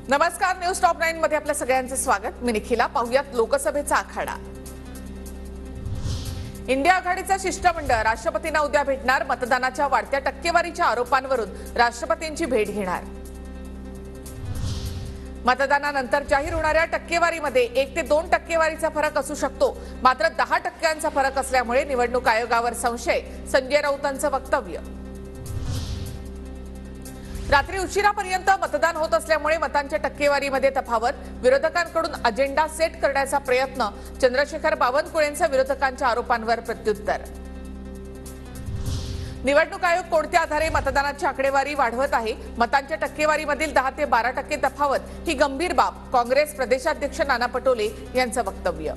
नमस्कार, news top 9 मध्ये आपल्या सगळ्यांचे स्वागत। मी निखिला। पाहुयात लोकसभेचा आखाडा। इंडिया आघाडीचा शिष्टमंडळ राष्ट्रपतींना उद्या भेटणार। मतदानाच्या वाढत्या टक्केवारीच्या आरोपांवरून राष्ट्रपतींची भेट घेणार। मतदानानंतर जाहीर होणाऱ्या टक्केवारीमध्ये 1 ते 2 टक्केवारीचा फरक असू शकतो, मात्र 10% फरक असल्यामुळे निवडणूक आयोगावर संशय। संजय राऊतांचं वक्तव्य। रात्री उशिरापर्यंत मतदान होत असल्यामुळे मतांच्या टक्केवारीमध्ये तफावत। विरोधकांकडून अजेंडा सेट करण्याचा प्रयत्न। चंद्रशेखर बावनकुळेंचं विरोधकांच्या आरोपांवर प्रत्युत्तर। निवडणूक आयोग कोणत्या आधारे मतदानाची आकडेवारी वाढवत आहे? मतांच्या टक्केवारीमधील 10 ते 12% तफावत ही गंभीर बाब। काँग्रेस प्रदेशाध्यक्ष नाना पटोले यांचं वक्तव्य।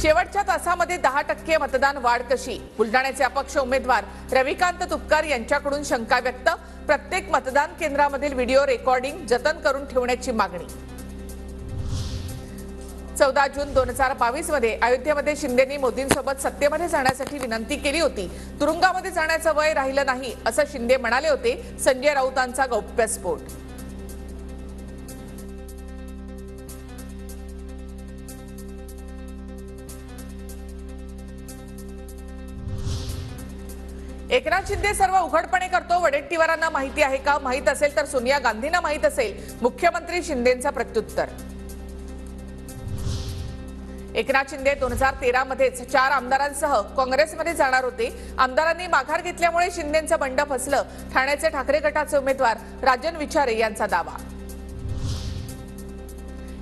शेवटच्या तासामध्ये 10% मतदान वाढ कशी? बुलढाण्याचे अपक्ष उमेदवार रविकांत तुपकर यांच्याकडून शंका व्यक्त। प्रत्येक मतदान केंद्रामधील व्हिडिओ रेकॉर्डिंग जतन करून ठेवण्याची मागणी। 14 जून 2022 मध्ये अयोध्येमध्ये शिंदेंनी मोदींसोबत सत्तेमध्ये जाण्यासाठी विनंती केली होती। तुरुंगामध्ये जाण्याचं वय राहिलं नाही असं शिंदे म्हणाले होते। संजय राऊतांचा गौप्यस्फोट। एकनाथ शिंदे सर्व उघडपणे करतो, वडेट्टीवारांना माहिती आहे का? माहित असेल तर सोनिया गांधींना माहित असेल। मुख्यमंत्री शिंदेंचं प्रत्युत्तर। एकनाथ शिंदे 2013 मध्येच 4 आमदारांसह काँग्रेसमध्ये जाणार होते। आमदारांनी माघार घेतल्यामुळे शिंदेंचं बंड फसलं। ठाण्याचे ठाकरे गटाचे उमेदवार राजन विचारे यांचा दावा।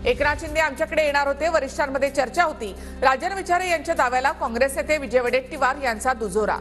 एकनाथ शिंदे आमच्याकडे येणार होते, वरिष्ठांमध्ये चर्चा होती। राजन विचारे यांच्या दाव्याला काँग्रेस नेते विजय वडेट्टीवार यांचा दुजोरा।